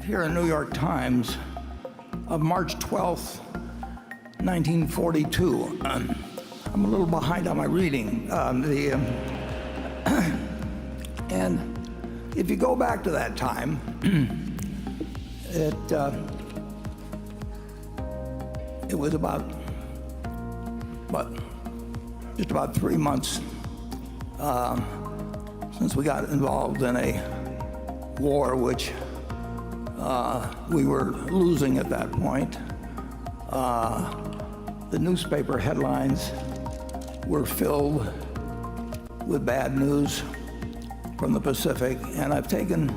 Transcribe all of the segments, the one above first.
here in New York Times of March 12th, 1942. I'm a little behind on my reading. And if you go back to that time, it was just about 3 months since we got involved in a war which we were losing at that point. The newspaper headlines were filled with bad news from the Pacific, and I've taken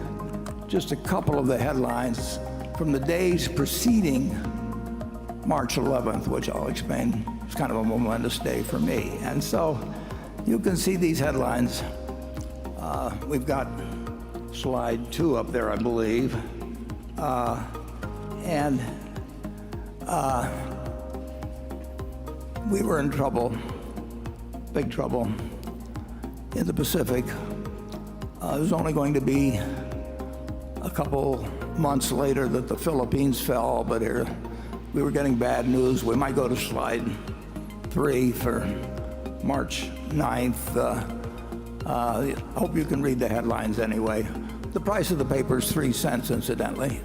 just a couple of the headlines from the days preceding March 11th, which I'll explain. It's kind of a momentous day for me. And so you can see these headlines. We've got slide 2 up there, I believe. We were in trouble, big trouble, in the Pacific. It was only going to be a couple months later that the Philippines fell, but here we were getting bad news. We might go to slide 3 for March 9th. I hope you can read the headlines anyway. The price of the paper is 3 cents, incidentally.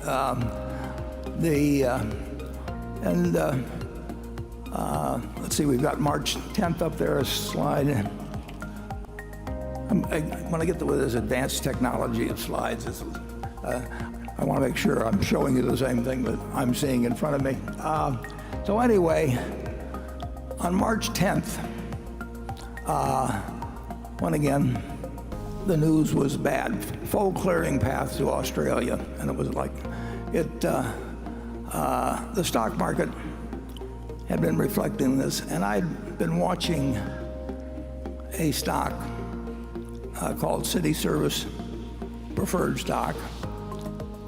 Let's see, we've got March 10th up there, a slide. When I get to this advanced technology of slides, I want to make sure I'm showing you the same thing that I'm seeing in front of me. So anyway, on March 10th, when again, the news was bad. Full clearing path to Australia, and it was like, the stock market had been reflecting this, and I'd been watching a stock called City Service preferred stock,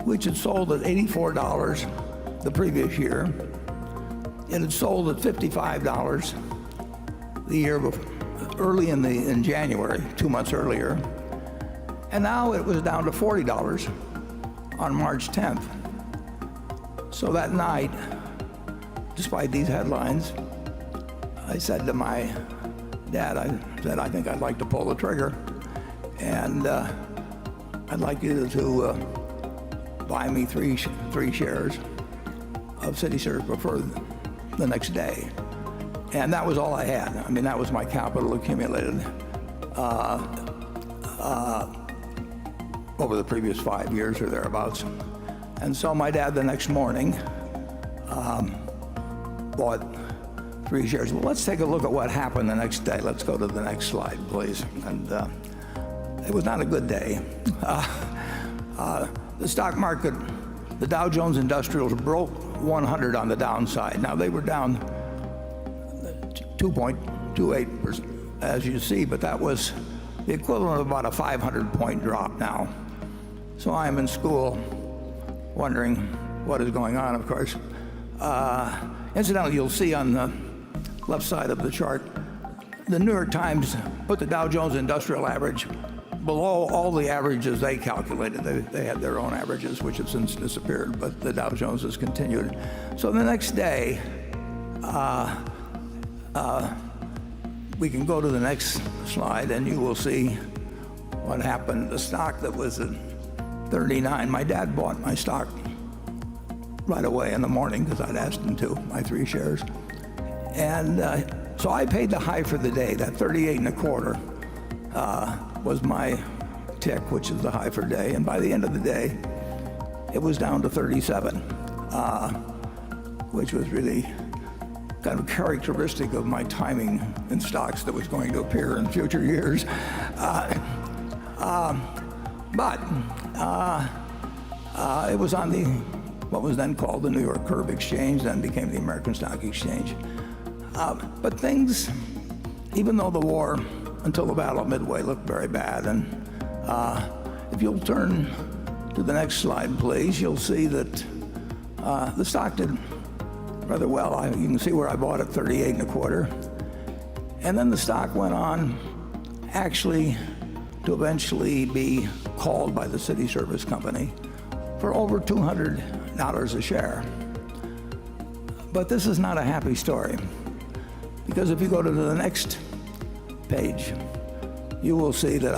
which had sold at $84 the previous year. It had sold at $55 the year before, early in January, 2 months earlier, and now it was down to $40 on March 10th. So that night, despite these headlines, I said to my dad, I said, I think I'd like to pull the trigger, and I'd like you to buy me three shares of City Service Preferred the next day. And that was all I had. I mean, that was my capital accumulated over the previous 5 years or thereabouts. And so my dad the next morning bought 3 shares. Well, let's take a look at what happened the next day. Let's go to the next slide, please. And it was not a good day. The stock market, the Dow Jones Industrials broke 100 on the downside. Now they were down 2.28%, as you see, but that was the equivalent of about a 500-point drop now. So I'm in school wondering what is going on, of course. Incidentally, you'll see on the left side of the chart, the New York Times put the Dow Jones Industrial Average below all the averages they calculated. They had their own averages, which have since disappeared, but the Dow Jones has continued. So the next day, we can go to the next slide, and you will see what happened. The stock that was at 39, my dad bought my stock right away in the morning because I'd asked him to, my 3 shares. And so I paid the high for the day. That 38 and a quarter was my tick, which is the high for day. And by the end of the day, it was down to 37, which was really kind of characteristic of my timing in stocks that was going to appear in future years. But it was on what was then called the New York Curve Exchange, then became the American Stock Exchange. But things, even though the war until the Battle of Midway looked very bad, and if you'll turn to the next slide, please, you'll see that the stock did rather well. You can see where I bought it, 38 and a quarter. And then the stock went on actually to eventually be called by the City Service Company for over $200 a share. But this is not a happy story, because if you go to the next page, you will see that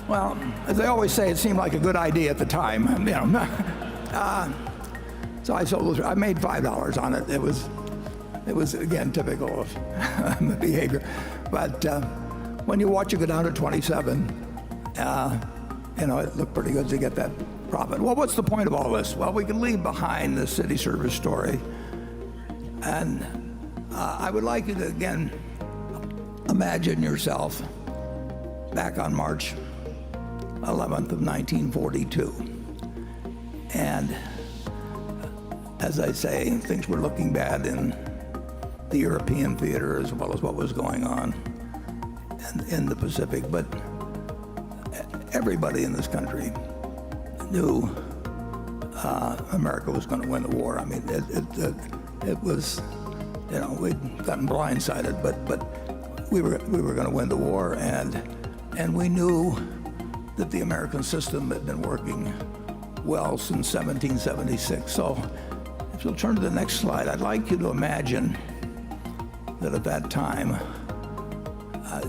well, as they always say, it seemed like a good idea at the time. So I sold. I made $5 on it. It was again typical of behavior. But when you watch it go down to 27, it looked pretty good to get that profit. Well, what's the point of all this? Well, we can leave behind the city service story, and I would like you to again imagine yourself back on March 11th of 1942, and as I say, things were looking bad in the European theater as well as what was going on in the Pacific. But everybody in this country knew America was going to win the war. I mean, it was, we'd gotten blindsided, but we were going to win the war, and we knew that the American system had been working well since 1776. So if you'll turn to the next slide, I'd like you to imagine that at that time,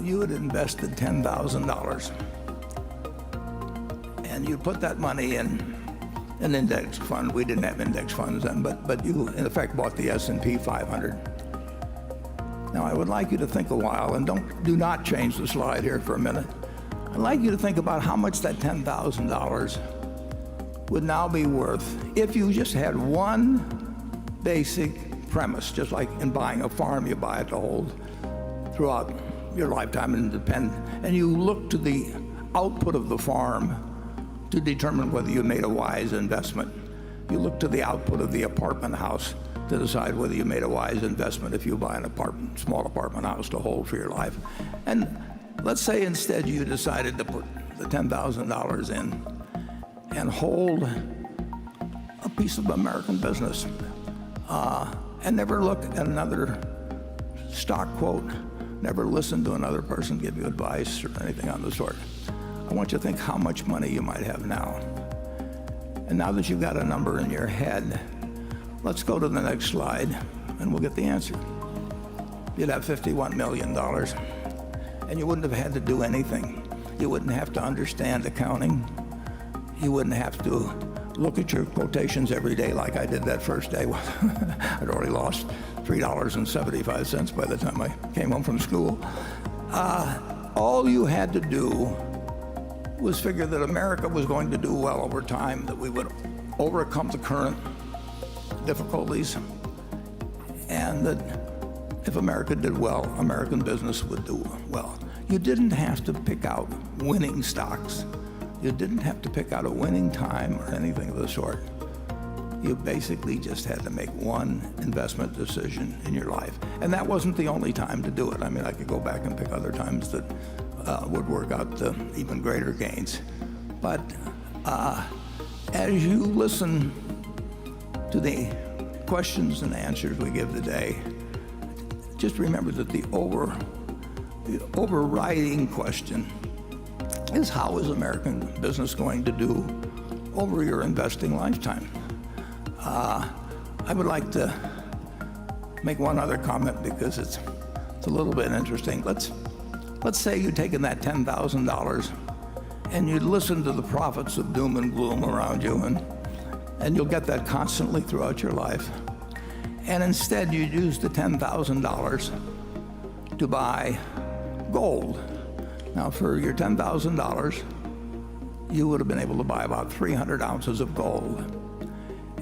you had invested $10,000, and you put that money in an index fund. We didn't have index funds then, but you in effect bought the S&P 500. Now I would like you to think a while, and do not change the slide here for a minute. I'd like you to think about how much that $10,000 would now be worth if you just had one basic premise, just like in buying a farm, you buy it to hold throughout your lifetime and you look to the output of the farm to determine whether you made a wise investment. You look to the output of the apartment house to decide whether you made a wise investment if you buy an small apartment house to hold for your life. And let's say instead you decided to put the $10,000 in and hold a piece of American business and never look at another stock quote, never listen to another person give you advice or anything on the sort. I want you to think how much money you might have now. And now that you've got a number in your head, let's go to the next slide and we'll get the answer. You'd have $51 million and you wouldn't have had to do anything. You wouldn't have to understand accounting. You wouldn't have to look at your quotations every day like I did that first day. I'd already lost $3.75 by the time I came home from school. All you had to do was figure that America was going to do well over time, that we would overcome the current difficulties, and that if America did well, American business would do well. You didn't have to pick out winning stocks. You didn't have to pick out a winning time or anything of the sort. You basically just had to make one investment decision in your life. And that wasn't the only time to do it. I mean, I could go back and pick other times that would work out to even greater gains. But as you listen to the questions and answers we give today, just remember that the overriding question is, how is American business going to do over your investing lifetime? I would like to make one other comment because it's a little bit interesting. Let's say you'd taken that $10,000 and you'd listen to the prophets of doom and gloom around you, and you'll get that constantly throughout your life. And instead you'd use the $10,000 to buy gold. Now for your $10,000, you would have been able to buy about 300 ounces of gold.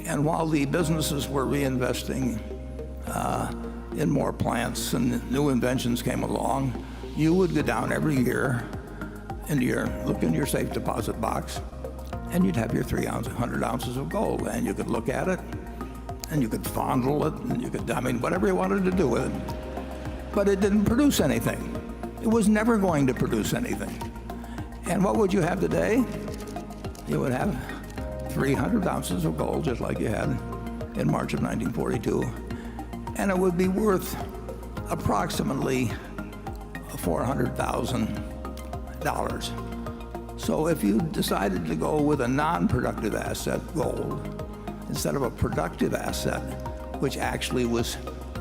And while the businesses were reinvesting in more plants and new inventions came along, you would go down every year look in your safe deposit box, and you'd have your 300 ounces of gold, and you could look at it, and you could fondle it, and you could, whatever you wanted to do with it. But it didn't produce anything. It was never going to produce anything. And what would you have today? You would have 300 ounces of gold, just like you had in March of 1942. And it would be worth approximately $400,000. So if you decided to go with a non-productive asset, gold, instead of a productive asset, which actually was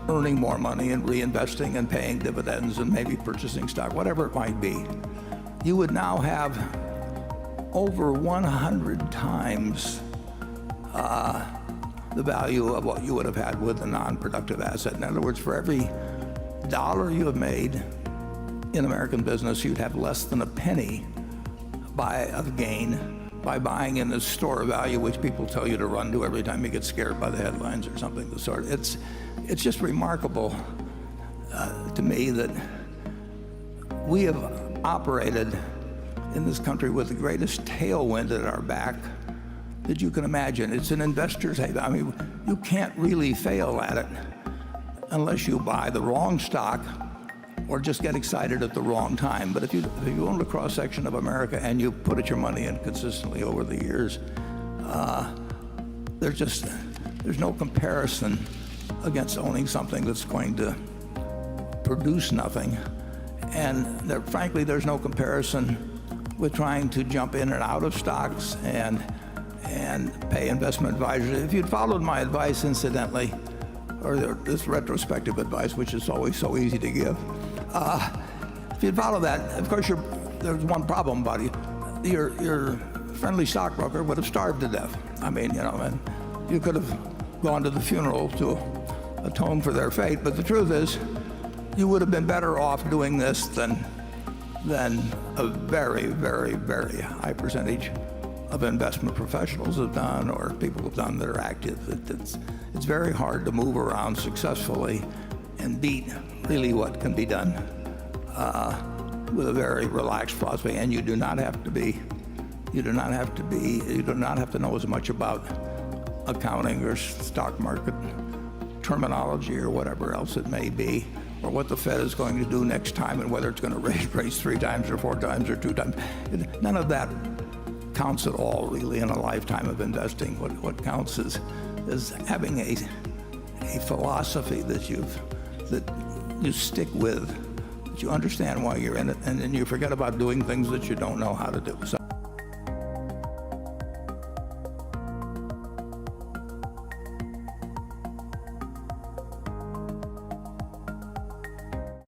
earning more money and reinvesting and paying dividends and maybe purchasing stock, whatever it might be, you would now have over 100 times the value of what you would have had with a non-productive asset. In other words, for every dollar you have made in American business, you'd have less than a penny of gain by buying in the store of value, which people tell you to run to every time you get scared by the headlines or something of the sort. It's just remarkable to me that we have operated in this country with the greatest tailwind at our back that you can imagine. It's an investor's haven. I mean, you can't really fail at it unless you buy the wrong stock or just get excited at the wrong time. But if you own a cross-section of America and you put your money in consistently over the years, there's no comparison against owning something that's going to produce nothing. And frankly, there's no comparison with trying to jump in and out of stocks and pay investment advisors. If you'd followed my advice, incidentally, or this retrospective advice, which is always so easy to give, if you'd follow that, of course, there's one problem, buddy. Your friendly stockbroker would have starved to death. I mean, and you could have gone to the funeral to atone for their fate. But the truth is, you would have been better off doing this than a very, very, very high percentage of investment professionals have done, or people have done that are active. It's very hard to move around successfully and beat really what can be done with a very relaxed philosophy. And you do not have to know as much about accounting or stock market terminology or whatever else it may be, or what the Fed is going to do next time and whether it's going to raise rates 3 times or 4 times or 2 times. None of that counts at all, really, in a lifetime of investing. What counts is having a philosophy that you stick with, that you understand why you're in it, and then you forget about doing things that you don't know how to do. So